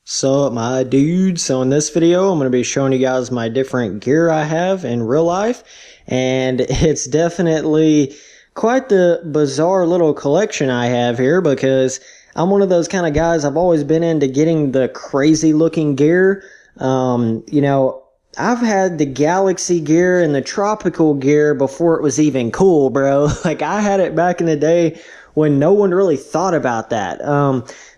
So my dudes, so in this video I'm going to be showing you guys my different gear I have in real life, and it's definitely quite the bizarre little collection I have here because I'm one of those kind of guys. I've always been into getting the crazy looking gear. I've had the Galaxy gear and the tropical gear before it was even cool, bro. Like, I had it back in the day when no one really thought about that.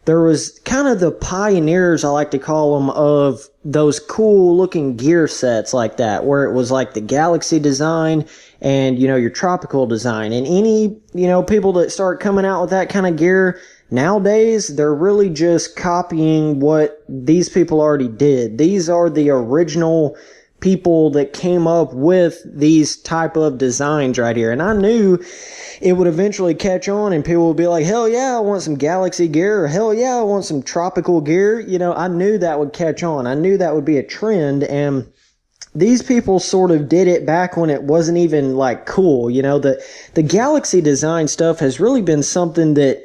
There was kind of the pioneers, I like to call them, of those cool looking gear sets like that, where it was like the Galaxy design and, your tropical design. And any, people that start coming out with that kind of gear nowadays, they're really just copying what these people already did. These are the original people that came up with these type of designs right here. And I knew it would eventually catch on and people would be like, hell yeah, I want some Galaxy gear, or hell yeah, I want some tropical gear. I knew that would catch on. I knew that would be a trend, and these people sort of did it back when it wasn't even like cool. The Galaxy design stuff has really been something that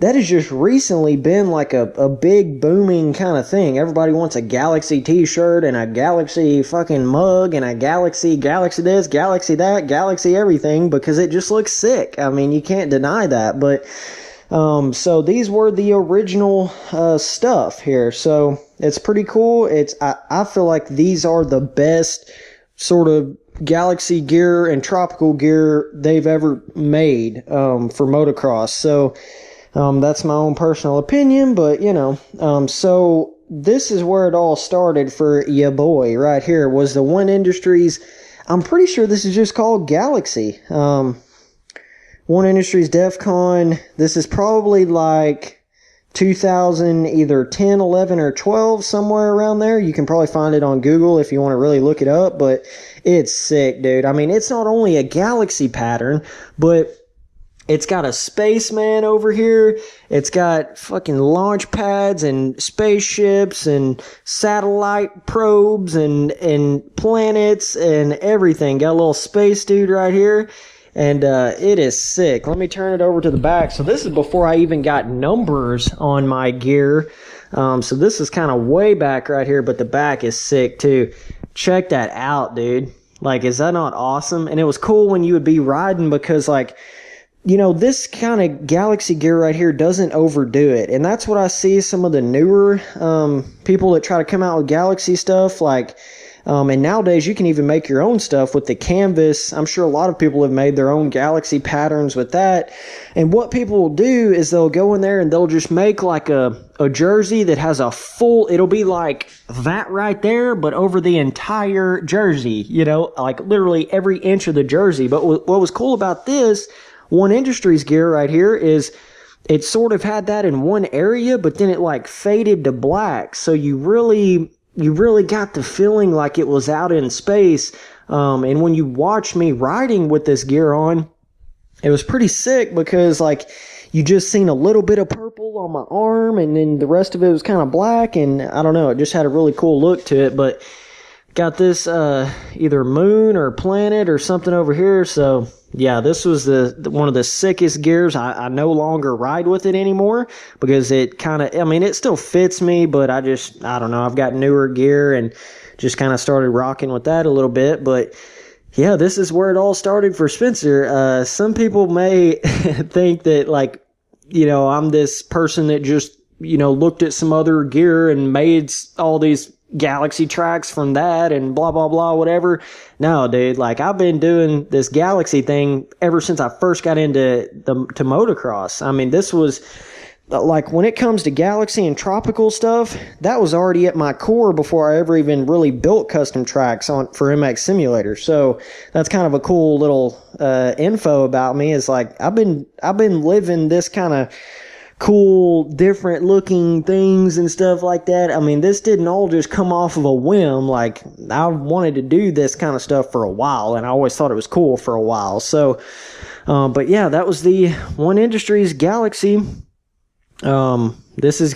has just recently been like a big booming kind of thing. Everybody wants a Galaxy t-shirt and a Galaxy fucking mug and a Galaxy this, Galaxy that, Galaxy everything, because it just looks sick. I mean, you can't deny that. But so these were the original stuff here. So it's pretty cool. I feel like these are the best sort of Galaxy gear and tropical gear they've ever made for motocross. So that's my own personal opinion, but so this is where it all started for ya boy right here. Was the One Industries, I'm pretty sure this is just called Galaxy. One Industries DEFCON, this is probably like 2000, either 10, 11, or 12, somewhere around there. You can probably find it on Google if you want to really look it up, but it's sick, dude. I mean, it's not only a Galaxy pattern, but it's got a spaceman over here. It's got fucking launch pads and spaceships and satellite probes and planets and everything. Got a little space dude right here. And it is sick. Let me turn it over to the back. So this is before I even got numbers on my gear. So this is kind of way back right here, but the back is sick too. Check that out, dude. Like, is that not awesome? And it was cool when you would be riding because, like, this kind of Galaxy gear right here doesn't overdo it. And that's what I see some of the newer people that try to come out with Galaxy stuff. Like, and nowadays you can even make your own stuff with the canvas. I'm sure a lot of people have made their own Galaxy patterns with that. And what people will do is they'll go in there and they'll just make like a jersey that has a full, it'll be like that right there, but over the entire jersey, like literally every inch of the jersey. But what was cool about this One Industries gear right here is it sort of had that in one area, but then it like faded to black. So you really got the feeling like it was out in space. And when you watch me riding with this gear on, it was pretty sick because like you just seen a little bit of purple on my arm and then the rest of it was kind of black. And I don't know, it just had a really cool look to it. But got this either moon or planet or something over here. So yeah, this was the one of the sickest gears. I no longer ride with it anymore because it kind of, I mean, it still fits me, but I don't know. I've got newer gear and just kind of started rocking with that a little bit. But yeah, this is where it all started for Spencer. Some people may think that, like, I'm this person that just, looked at some other gear and made all these Galaxy tracks from that and blah blah blah whatever. No, dude, like, I've been doing this Galaxy thing ever since I first got into to motocross. I mean, this was like, when it comes to Galaxy and tropical stuff, that was already at my core before I ever even really built custom tracks for MX Simulator. So that's kind of a cool little info about me. Is like, I've been living this kind of cool, different looking things and stuff like that. I mean, this didn't all just come off of a whim. Like, I wanted to do this kind of stuff for a while, and I always thought it was cool for a while. So, but yeah, that was the One Industries Galaxy. This is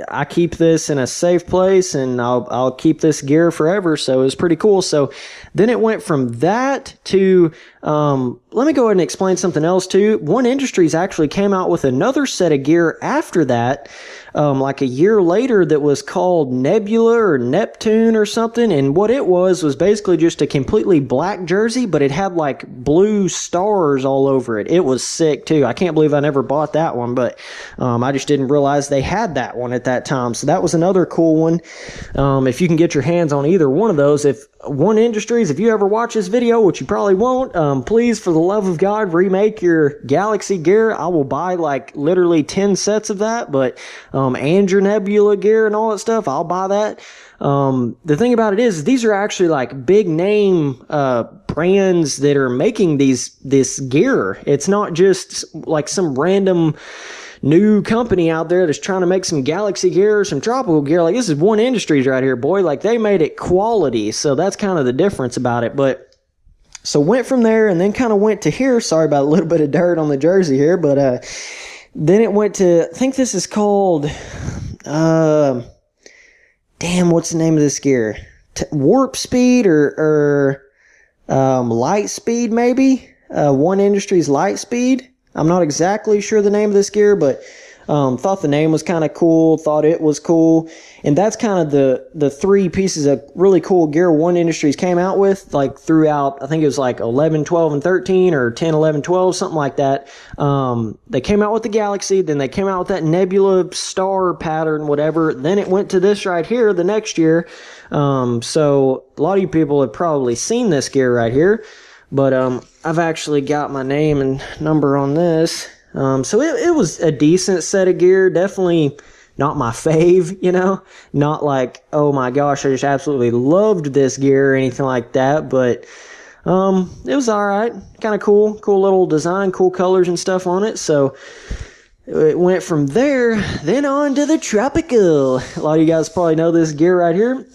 I keep this in a safe place, and I'll keep this gear forever. So it was pretty cool. So then it went from that to, let me go ahead and explain something else too. One Industries actually came out with another set of gear after that. like a year later that was called Nebula or Neptune or something. And what it was basically just a completely black jersey, but it had like blue stars all over it. It was sick too. I can't believe I never bought that one, but I just didn't realize they had that one at that time. So that was another cool one. If you can get your hands on either one of those, if One Industries, if you ever watch this video, which you probably won't, please, for the love of God, remake your Galaxy gear. I will buy like literally 10 sets of that, but and your Nebula gear and all that stuff, I'll buy that. The thing about it is, these are actually like big name brands that are making this gear. It's not just like some random new company out there that's trying to make some Galaxy gear or some tropical gear. Like, this is One Industries right here, boy. Like, they made it quality, so that's kind of the difference about it. But so went from there and then kind of went to here. Sorry about a little bit of dirt on the jersey here, but then it went to, I think this is called damn, what's the name of this gear? Warp Speed or Light Speed, maybe? One Industries Light Speed. I'm not exactly sure the name of this gear, but thought the name was kind of cool, thought it was cool. And that's kind of the three pieces of really cool gear One Industries came out with, like throughout, I think it was like 11, 12, and 13, or 10, 11, 12, something like that. They came out with the Galaxy, then they came out with that Nebula star pattern, whatever. Then it went to this right here the next year. So a lot of you people have probably seen this gear right here. But I've actually got my name and number on this. So it was a decent set of gear. Definitely not my fave, you know. Not like, oh my gosh, I just absolutely loved this gear or anything like that. But it was alright. Kind of cool. Cool little design, cool colors and stuff on it. So it went from there, then on to the Tropical. A lot of you guys probably know this gear right here.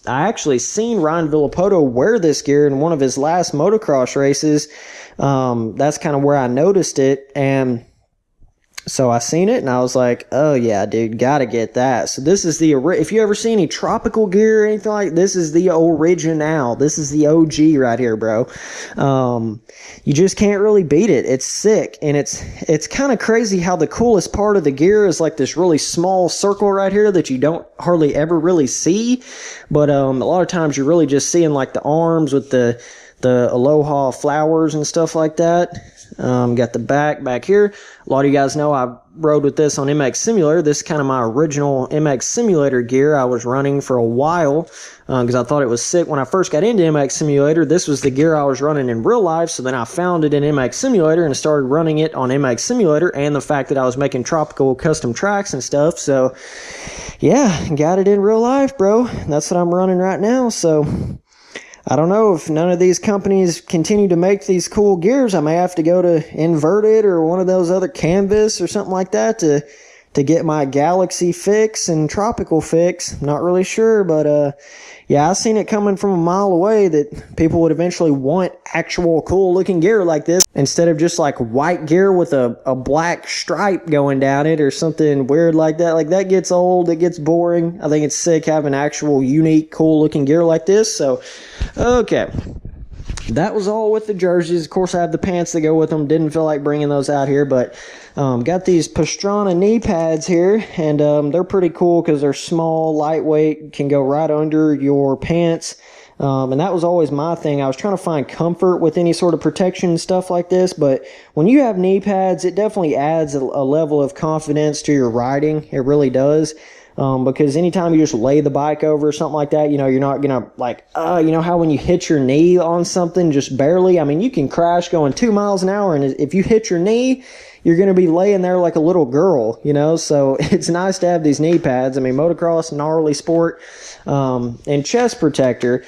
I actually seen Ryan Villapoto wear this gear in one of his last motocross races. That's kind of where I noticed it. And so I seen it and I was like, oh yeah, dude, gotta get that. So this is if you ever see any tropical gear or anything like this, is the original. This is the OG right here, bro. You just can't really beat it. It's sick. And it's kind of crazy how the coolest part of the gear is like this really small circle right here that you don't hardly ever really see. But a lot of times you're really just seeing like the arms with the Aloha flowers and stuff like that. Got the back here. A lot of you guys know I rode with this on MX Simulator. This is kind of my original MX Simulator gear I was running for a while because I thought it was sick. When I first got into MX Simulator, this was the gear I was running in real life. So then I found it in MX Simulator and started running it on MX Simulator, and the fact that I was making tropical custom tracks and stuff. So yeah, got it in real life, bro. That's what I'm running right now. So I don't know, if none of these companies continue to make these cool gears, I may have to go to Inverted or one of those other Canvas or something like that to get my Galaxy fix and Tropical fix. Not really sure, but yeah, I seen it coming from a mile away that people would eventually want actual cool looking gear like this instead of just like white gear with a black stripe going down it or something weird like that. Like, that gets old, it gets boring. I think it's sick having actual unique cool looking gear like this. So okay, that was all with the jerseys. Of course, I have the pants that go with them. Didn't feel like bringing those out here, but got these Pastrana knee pads here, and they're pretty cool because they're small, lightweight, can go right under your pants. And that was always my thing. I was trying to find comfort with any sort of protection and stuff like this, but when you have knee pads, it definitely adds a level of confidence to your riding. It really does. Because anytime you just lay the bike over or something like that, you know, you're not gonna like, you know how when you hit your knee on something just barely, I mean, you can crash going 2 miles an hour, and if you hit your knee, you're gonna be laying there like a little girl, you know. So it's nice to have these knee pads. I mean, motocross, gnarly sport, and chest protector.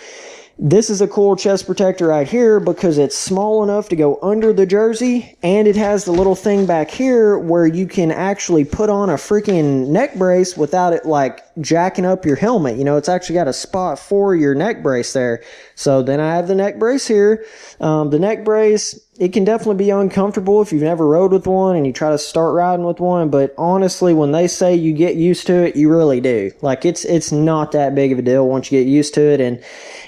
This is a cool chest protector right here because it's small enough to go under the jersey, and it has the little thing back here where you can actually put on a freaking neck brace without it like jacking up your helmet. You know, it's actually got a spot for your neck brace there. So then I have the neck brace here. The neck brace, it can definitely be uncomfortable if you've never rode with one and you try to start riding with one, but honestly, when they say you get used to it, you really do. Like, it's not that big of a deal once you get used to it.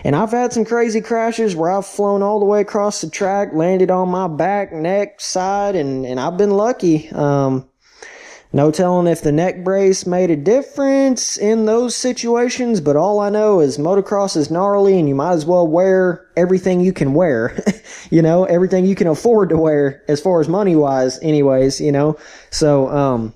And I've had some crazy crashes where I've flown all the way across the track, landed on my back, neck, side, and I've been lucky. No telling if the neck brace made a difference in those situations, but all I know is motocross is gnarly and you might as well wear everything you can wear. Everything you can afford to wear as far as money-wise anyways, So,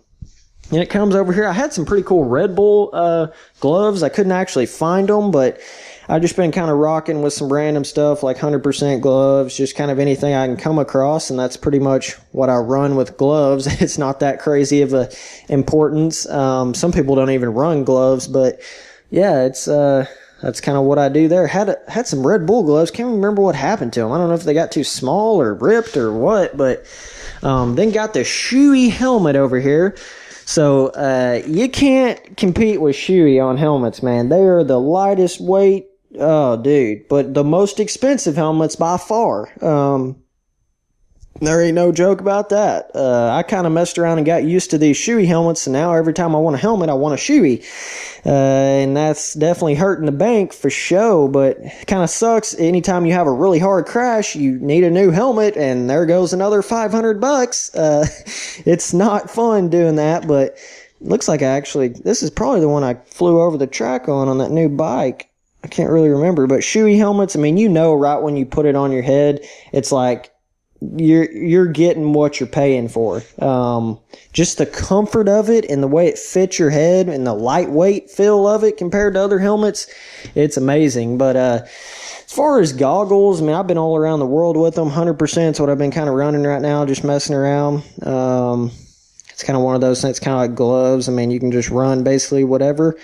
and it comes over here. I had some pretty cool Red Bull gloves. I couldn't actually find them, but I've just been kind of rocking with some random stuff like 100% gloves, just kind of anything I can come across, and that's pretty much what I run with gloves. It's not that crazy of a importance. Some people don't even run gloves, but yeah, it's that's kind of what I do there. Had some Red Bull gloves. Can't remember what happened to them. I don't know if they got too small or ripped or what, but then got the Shoei helmet over here. So you can't compete with Shoei on helmets, man. They are the lightest weight. Oh, dude. But the most expensive helmets by far. There ain't no joke about that. I kind of messed around and got used to these Shoei helmets, and now every time I want a helmet, I want a Shoei. And that's definitely hurting the bank for sure, but it kind of sucks. Anytime you have a really hard crash, you need a new helmet, and there goes another $500. It's not fun doing that, but looks like this is probably the one I flew over the track on that new bike. I can't really remember, but Shoei helmets, I mean, right when you put it on your head, it's like you're getting what you're paying for. Just the comfort of it and the way it fits your head and the lightweight feel of it compared to other helmets, it's amazing. But as far as goggles, I mean, I've been all around the world with them. 100% is what I've been kind of running right now, just messing around. It's kind of one of those things, kind of like gloves. I mean, you can just run basically whatever.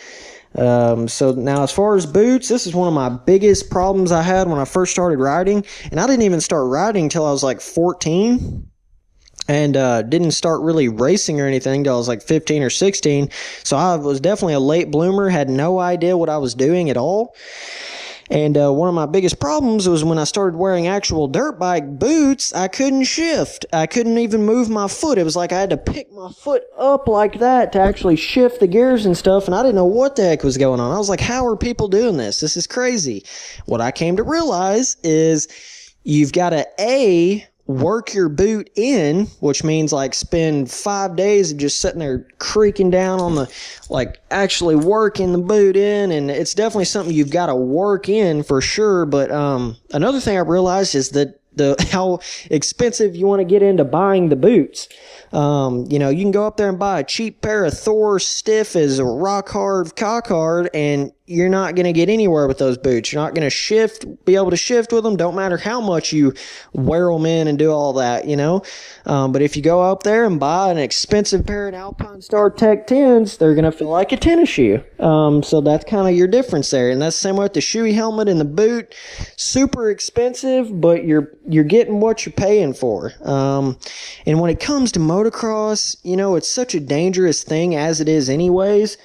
So now as far as boots, this is one of my biggest problems I had when I first started riding, and I didn't even start riding until I was like 14, and didn't start really racing or anything until I was like 15 or 16. So I was definitely a late bloomer, had no idea what I was doing at all. And one of my biggest problems was when I started wearing actual dirt bike boots, I couldn't shift. I couldn't even move my foot. It was like I had to pick my foot up like that to actually shift the gears and stuff, and I didn't know what the heck was going on. I was like, how are people doing this? This is crazy. What I came to realize is you've got to, work your boot in, which means like spend 5 days of just sitting there creaking down on actually working the boot in, and it's definitely something you've got to work in for sure. But another thing I realized is that how expensive you want to get into buying the boots. You can go up there and buy a cheap pair of Thor stiff as a rock hard cock hard, and you're not going to get anywhere with those boots. You're not going to be able to shift with them. Don't matter how much you wear them in and do all that, But if you go up there and buy an expensive pair of Alpine Star Tech 10s, they're going to feel like a tennis shoe. So that's kind of your difference there. And that's the same with the Shoei helmet and the boot. Super expensive, but you're getting what you're paying for. And when it comes to motocross, it's such a dangerous thing as it is anyways.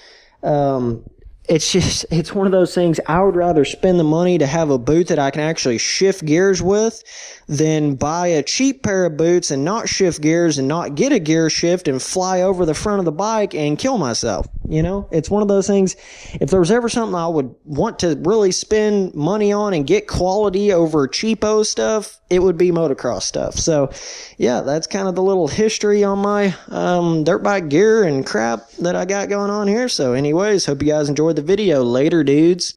It's one of those things. I would rather spend the money to have a boot that I can actually shift gears with than buy a cheap pair of boots and not shift gears and not get a gear shift and fly over the front of the bike and kill myself. It's one of those things. If there was ever something I would want to really spend money on and get quality over cheapo stuff, it would be motocross stuff. So yeah, that's kind of the little history on my dirt bike gear and crap that I got going on here. So anyways, hope you guys enjoyed the video. Later, dudes.